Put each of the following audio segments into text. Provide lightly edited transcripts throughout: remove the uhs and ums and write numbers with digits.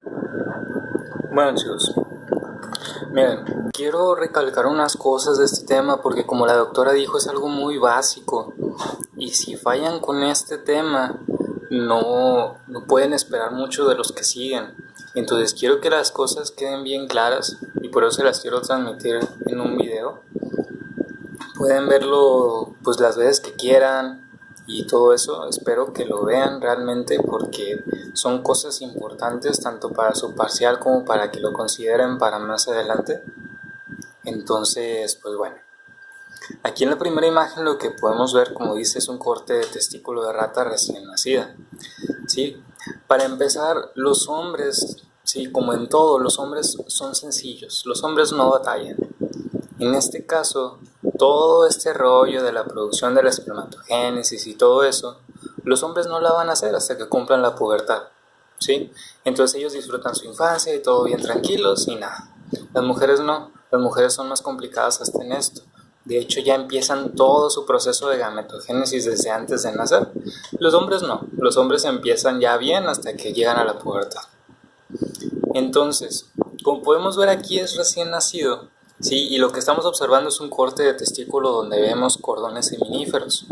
Bueno chicos, miren, quiero recalcar unas cosas de este tema porque como la doctora dijo es algo muy básico y si fallan con este tema no pueden esperar mucho de los que siguen. Entonces quiero que las cosas queden bien claras y por eso se las quiero transmitir en un video. Pueden verlo pues las veces que quieran y todo eso, espero que lo vean realmente porque son cosas importantes tanto para su parcial como para que lo consideren para más adelante. Entonces, pues bueno, aquí en la primera imagen lo que podemos ver, como dice, es un corte de testículo de rata recién nacida. ¿Sí? Para empezar, los hombres, sí, como en todo, los hombres son sencillos, los hombres no batallan. En este caso, todo este rollo de la producción de la espermatogénesis y todo eso, los hombres no la van a hacer hasta que cumplan la pubertad, ¿sí? Entonces ellos disfrutan su infancia y todo bien tranquilos y nada. Las mujeres no, las mujeres son más complicadas hasta en esto. De hecho, ya empiezan todo su proceso de gametogénesis desde antes de nacer. Los hombres no, los hombres empiezan ya bien hasta que llegan a la pubertad. Entonces, como podemos ver aquí es recién nacido, ¿sí? Y lo que estamos observando es un corte de testículo donde vemos cordones seminíferos,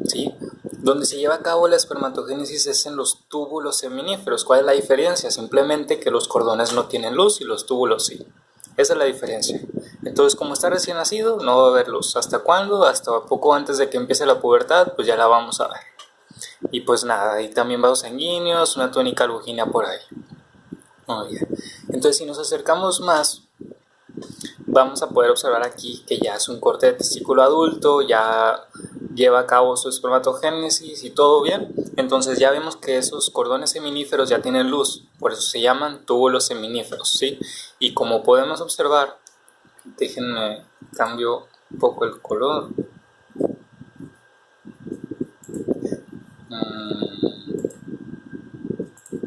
¿sí? Donde se lleva a cabo la espermatogénesis es en los túbulos seminíferos. ¿Cuál es la diferencia? Simplemente que los cordones no tienen luz y los túbulos sí. Esa es la diferencia. Entonces, como está recién nacido, no va a haber luz. ¿Hasta cuándo? Hasta poco antes de que empiece la pubertad, pues ya la vamos a ver. Y pues nada, ahí también vasos sanguíneos, una túnica albuginea por ahí. Muy bien. Entonces, si nos acercamos más, vamos a poder observar aquí que ya es un corte de testículo adulto, ya lleva a cabo su espermatogénesis y todo bien. Entonces ya vemos que esos cordones seminíferos ya tienen luz, por eso se llaman túbulos seminíferos, ¿sí? Y como podemos observar, déjenme cambio un poco el color.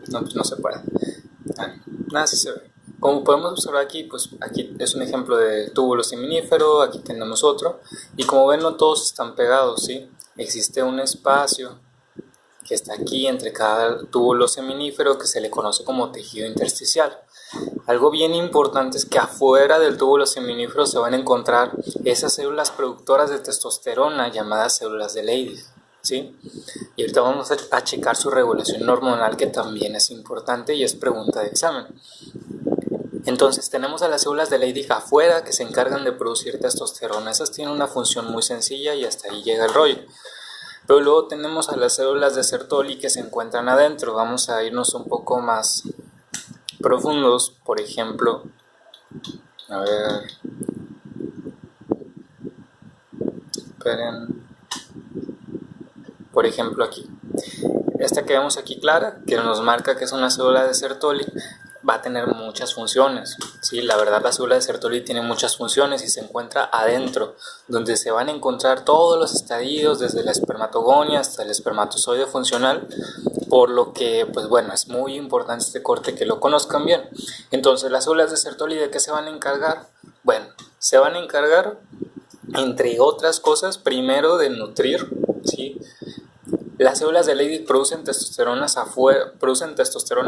No, pues no se puede. Nada, sí se ve. Como podemos observar aquí, pues aquí es un ejemplo de túbulo seminífero, aquí tenemos otro, y como ven no todos están pegados, ¿sí? Existe un espacio que está aquí entre cada túbulo seminífero que se le conoce como tejido intersticial. Algo bien importante es que afuera del túbulo seminífero se van a encontrar esas células productoras de testosterona llamadas células de Leydig, ¿sí? Y ahorita vamos a checar su regulación hormonal que también es importante y es pregunta de examen. Entonces tenemos a las células de Leydig afuera que se encargan de producir testosterona. Esas tienen una función muy sencilla y hasta ahí llega el rollo. Pero luego tenemos a las células de Sertoli que se encuentran adentro. Vamos a irnos un poco más profundos. Por ejemplo, a ver, esperen. Por ejemplo aquí. Esta que vemos aquí clara, que nos marca que es una célula de Sertoli, va a tener muchas funciones. ¿Sí? La verdad la célula de Sertoli tiene muchas funciones y se encuentra adentro, donde se van a encontrar todos los estadios desde la espermatogonia hasta el espermatozoide funcional, por lo que pues bueno, es muy importante este corte que lo conozcan bien. Entonces las células de Sertoli, ¿de qué se van a encargar? Bueno, se van a encargar entre otras cosas primero de nutrir, ¿sí? Las células de Leydig producen testosterona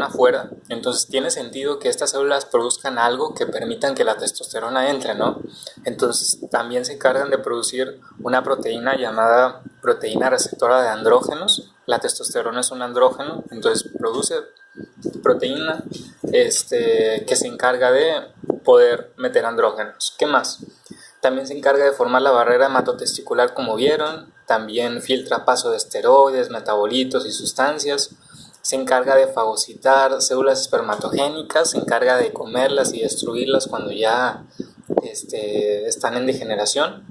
afuera, entonces tiene sentido que estas células produzcan algo que permitan que la testosterona entre, ¿no? Entonces también se encargan de producir una proteína llamada proteína receptora de andrógenos. La testosterona es un andrógeno, entonces produce proteína que se encarga de poder meter andrógenos. ¿Qué más? También se encarga de formar la barrera hematotesticular como vieron, también filtra paso de esteroides, metabolitos y sustancias, se encarga de fagocitar células espermatogénicas, se encarga de comerlas y destruirlas cuando ya están en degeneración.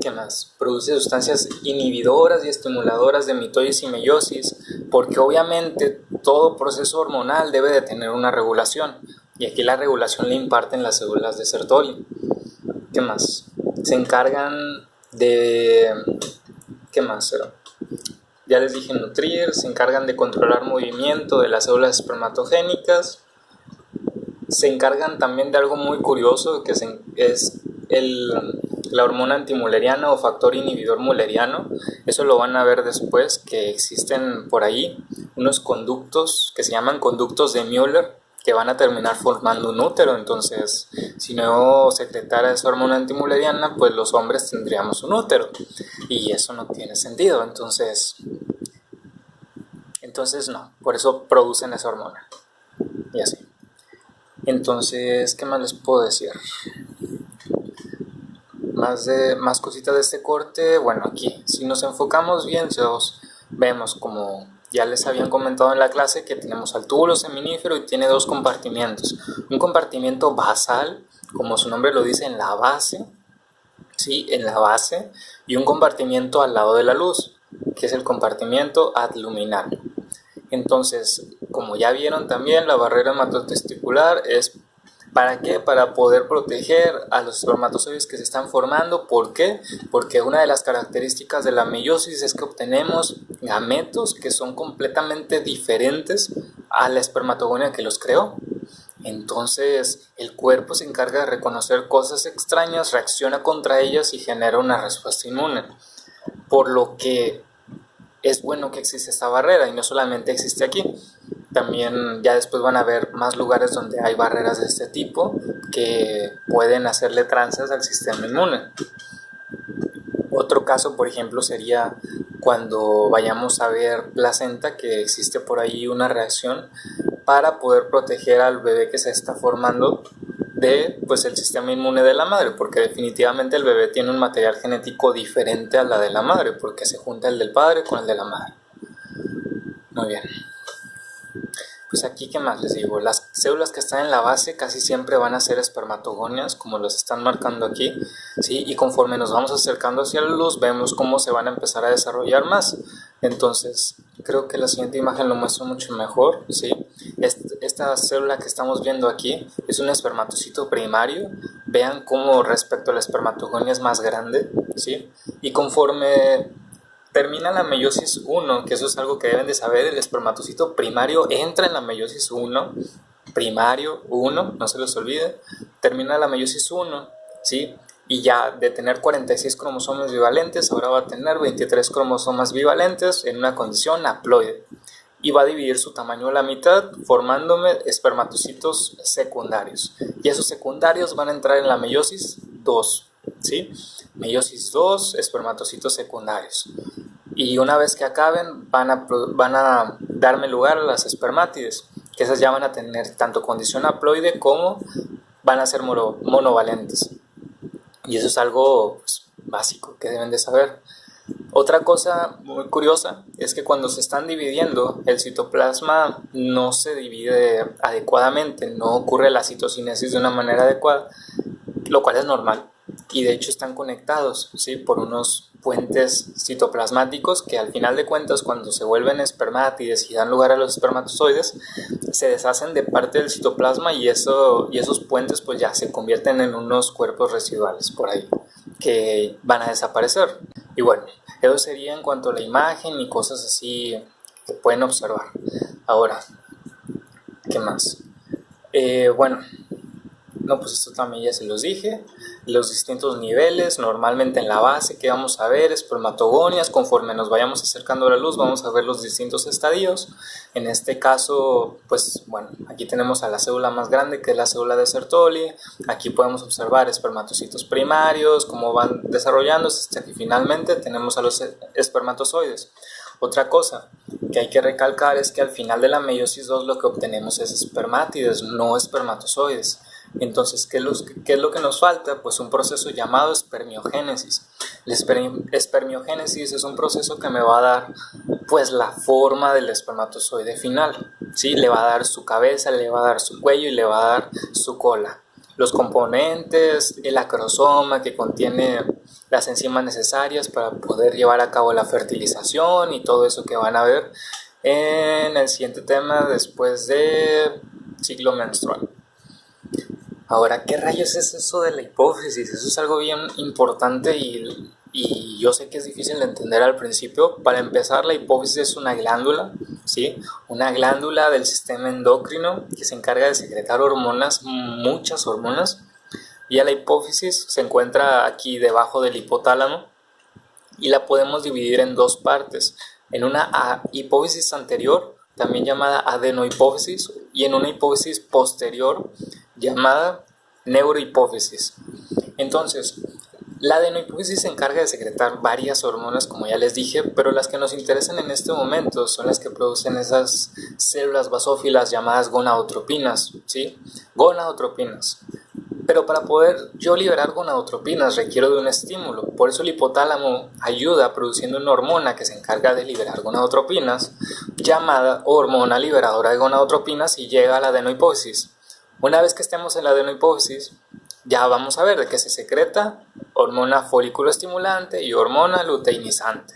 ¿Qué más? Produce sustancias inhibidoras y estimuladoras de mitosis y meiosis, porque obviamente todo proceso hormonal debe de tener una regulación, y aquí la regulación la imparten las células de Sertoli. ¿Qué más? Se encargan de... ¿Qué más? Ya les dije nutrir, se encargan de controlar movimiento de las células espermatogénicas, se encargan también de algo muy curioso que es la hormona antimuleriana o factor inhibidor muleriano. Eso lo van a ver después, que existen por ahí unos conductos que se llaman conductos de Müller, que van a terminar formando un útero. Entonces, si no se secretara esa hormona antimülleriana, pues los hombres tendríamos un útero, y eso no tiene sentido. Entonces no, por eso producen esa hormona y así. Entonces, ¿qué más les puedo decir? Más cositas de este corte. Bueno, aquí, si nos enfocamos bien, vemos, como ya les habían comentado en la clase, que tenemos al túbulo seminífero y tiene dos compartimientos. Un compartimiento basal, como su nombre lo dice, en la base, ¿sí? En la base, y un compartimiento al lado de la luz, que es el compartimiento adluminal. Entonces, como ya vieron también, la barrera hematotesticular es ¿para qué? Para poder proteger a los espermatozoides que se están formando. ¿Por qué? Porque una de las características de la meiosis es que obtenemos gametos que son completamente diferentes a la espermatogonia que los creó. Entonces, el cuerpo se encarga de reconocer cosas extrañas, reacciona contra ellas y genera una respuesta inmune. Por lo que es bueno que existe esta barrera, y no solamente existe aquí. También ya después van a haber más lugares donde hay barreras de este tipo que pueden hacerle tranzas al sistema inmune. Otro caso, por ejemplo, sería cuando vayamos a ver placenta, que existe por ahí una reacción para poder proteger al bebé que se está formando de, pues, el sistema inmune de la madre, porque definitivamente el bebé tiene un material genético diferente a la de la madre, porque se junta el del padre con el de la madre. Muy bien. Pues aquí, ¿qué más les digo? Las células que están en la base casi siempre van a ser espermatogonias, como los están marcando aquí, ¿sí? Y conforme nos vamos acercando hacia la luz, vemos cómo se van a empezar a desarrollar más. Entonces, creo que la siguiente imagen lo muestra mucho mejor, ¿sí? Esta célula que estamos viendo aquí es un espermatocito primario. Vean cómo respecto a la espermatogonia es más grande, ¿sí? Y conforme termina la meiosis 1, que eso es algo que deben de saber, el espermatocito primario entra en la meiosis 1, primario 1, no se les olvide, termina la meiosis 1, ¿sí? Y ya de tener 46 cromosomas bivalentes, ahora va a tener 23 cromosomas bivalentes en una condición haploide. Y va a dividir su tamaño a la mitad, formándome espermatocitos secundarios. Y esos secundarios van a entrar en la meiosis 2, ¿sí? Meiosis 2, espermatocitos secundarios. Y una vez que acaben, van a darme lugar a las espermátides, que esas ya van a tener tanto condición haploide como van a ser monovalentes. Y eso es algo, pues, básico que deben de saber. Otra cosa muy curiosa es que cuando se están dividiendo, el citoplasma no se divide adecuadamente, no ocurre la citocinesis de una manera adecuada, lo cual es normal, y de hecho están conectados, ¿sí? Por unos puentes citoplasmáticos que al final de cuentas, cuando se vuelven espermátides y dan lugar a los espermatozoides, se deshacen de parte del citoplasma, y esos puentes pues ya se convierten en unos cuerpos residuales por ahí que van a desaparecer. Y bueno, eso sería en cuanto a la imagen y cosas así que pueden observar. Ahora, ¿qué más? Bueno, no, pues esto también ya se los dije. Los distintos niveles, normalmente en la base, que vamos a ver espermatogonias. Conforme nos vayamos acercando a la luz, vamos a ver los distintos estadios. En este caso, pues bueno, aquí tenemos a la célula más grande, que es la célula de Sertoli. Aquí podemos observar espermatocitos primarios, cómo van desarrollándose, hasta que finalmente tenemos a los espermatozoides. Otra cosa que hay que recalcar es que al final de la meiosis 2 lo que obtenemos es espermátides, no espermatozoides. Entonces, ¿qué es lo que nos falta? Pues un proceso llamado espermiogénesis. La espermiogénesis es un proceso que me va a dar, pues, la forma del espermatozoide final, ¿sí? Le va a dar su cabeza, le va a dar su cuello y le va a dar su cola. Los componentes, el acrosoma, que contiene las enzimas necesarias para poder llevar a cabo la fertilización, y todo eso que van a ver en el siguiente tema después de ciclo menstrual. Ahora, ¿qué rayos es eso de la hipófisis? Eso es algo bien importante, y yo sé que es difícil de entender al principio. Para empezar, la hipófisis es una glándula, ¿sí? Una glándula del sistema endocrino que se encarga de secretar hormonas, muchas hormonas. Y la hipófisis se encuentra aquí debajo del hipotálamo, y la podemos dividir en dos partes. En una hipófisis anterior también llamada adenohipófisis, y en una hipófisis posterior llamada neurohipófisis. Entonces, la adenohipófisis se encarga de secretar varias hormonas, como ya les dije, pero las que nos interesan en este momento son las que producen esas células basófilas llamadas gonadotropinas, ¿sí? Gonadotropinas. Pero para poder yo liberar gonadotropinas requiero de un estímulo. Por eso el hipotálamo ayuda produciendo una hormona que se encarga de liberar gonadotropinas, llamada hormona liberadora de gonadotropinas, y llega a la adenohipófisis. Una vez que estemos en la adenohipófisis, ya vamos a ver de qué se secreta hormona folículo estimulante y hormona luteinizante.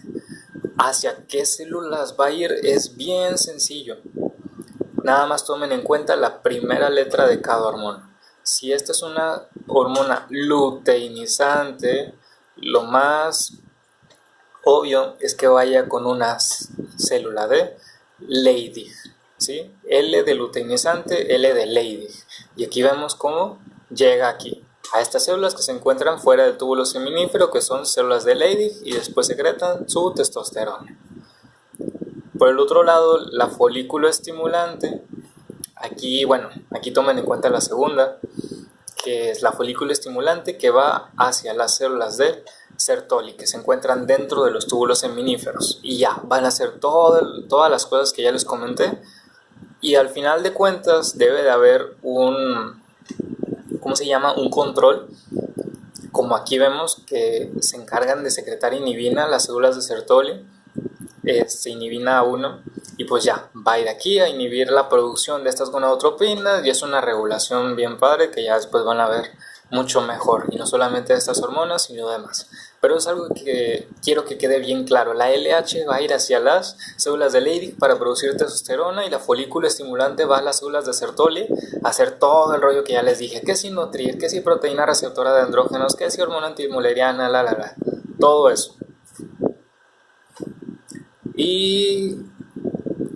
Hacia qué células va a ir es bien sencillo. Nada más tomen en cuenta la primera letra de cada hormona. Si esta es una hormona luteinizante, lo más obvio es que vaya con una célula de Leydig, ¿sí? L de luteinizante, L de Leydig. Y aquí vemos cómo llega aquí a estas células que se encuentran fuera del túbulo seminífero, que son células de Leydig, y después secretan su testosterona. Por el otro lado, la folículo estimulante, aquí tomen en cuenta la segunda, que es la folículo estimulante, que va hacia las células de Sertoli, que se encuentran dentro de los túbulos seminíferos, y ya van a hacer todas las cosas que ya les comenté. Y al final de cuentas debe de haber un control, como aquí vemos que se encargan de secretar inhibina, las células de Sertoli, inhibina 1, y pues ya va a ir aquí a inhibir la producción de estas gonadotropinas, y es una regulación bien padre que ya después van a ver mucho mejor, y no solamente de estas hormonas sino demás. Pero es algo que quiero que quede bien claro: la LH va a ir hacia las células de Leydig para producir testosterona, y la folículo estimulante va a las células de Sertoli a hacer todo el rollo que ya les dije, que si nutrir, que si proteína receptora de andrógenos, que si hormona antimuleriana, todo eso. Y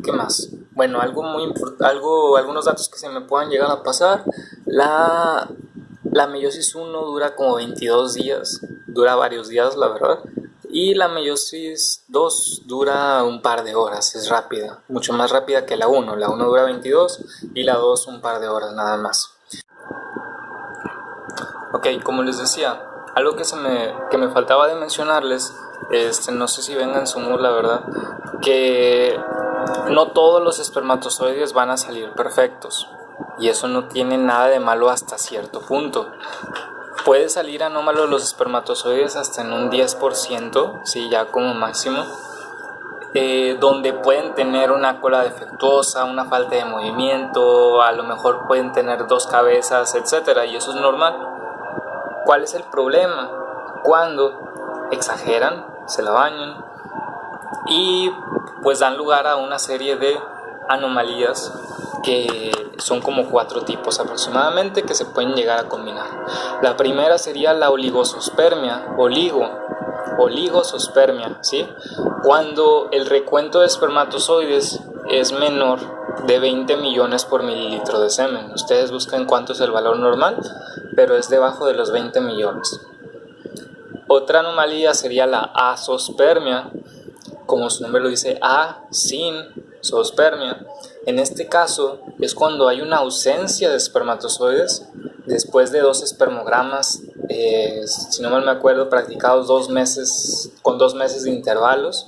¿qué más? Bueno, algunos datos que se me puedan llegar a pasar. La meiosis 1 dura como 22 días, dura varios días, la verdad. Y la meiosis 2 dura un par de horas, es rápida, mucho más rápida que la 1. La 1 dura 22 y la 2 un par de horas nada más. Ok, como les decía, algo que me faltaba de mencionarles, no sé si venga en su mood, la verdad, que no todos los espermatozoides van a salir perfectos, y eso no tiene nada de malo hasta cierto punto. Puede salir anómalo los espermatozoides hasta en un 10%, sí, ya como máximo, donde pueden tener una cola defectuosa, una falta de movimiento, a lo mejor pueden tener 2 cabezas, etc. Y eso es normal. ¿Cuál es el problema? Cuando exageran, se la bañan y pues dan lugar a una serie de anomalías que son como 4 tipos aproximadamente que se pueden llegar a combinar. La primera sería la oligosospermia, oligosospermia, ¿sí? Cuando el recuento de espermatozoides es menor de 20 millones por mililitro de semen. Ustedes buscan cuánto es el valor normal, pero es debajo de los 20 millones. Otra anomalía sería la azospermia, como su nombre lo dice, zoospermia. En este caso es cuando hay una ausencia de espermatozoides después de 2 espermogramas, si no mal me acuerdo, practicados 2 meses, con 2 meses de intervalos.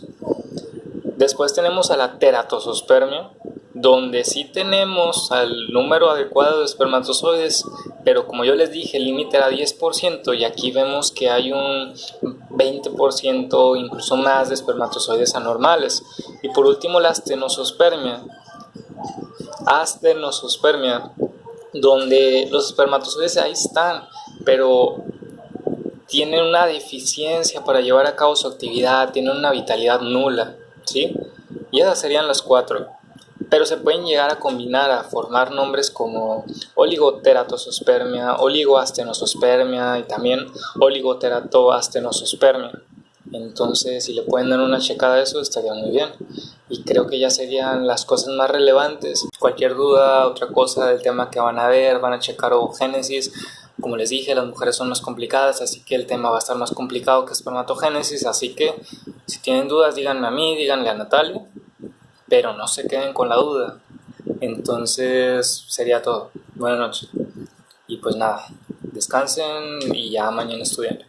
Después tenemos a la teratosospermia, donde sí tenemos al número adecuado de espermatozoides, pero como yo les dije, el límite era 10%, y aquí vemos que hay un 20%, incluso más, de espermatozoides anormales. Y por último, la astenosospermia, donde los espermatozoides ahí están, pero tienen una deficiencia para llevar a cabo su actividad, tienen una vitalidad nula, ¿sí? Y esas serían las 4. Pero se pueden llegar a combinar, a formar nombres como oligoteratosospermia, oligoastenosospermia y también oligoteratoastenosospermia. Entonces, si le pueden dar una checada a eso, estaría muy bien. Y creo que ya serían las cosas más relevantes. Cualquier duda, otra cosa del tema que van a ver, van a checar ovogénesis. Como les dije, las mujeres son más complicadas, así que el tema va a estar más complicado que espermatogénesis. Así que, si tienen dudas, díganme a mí, díganle a Natalia. pero no se queden con la duda. Entonces sería todo. Buenas noches. Y pues nada, descansen y ya mañana estudian.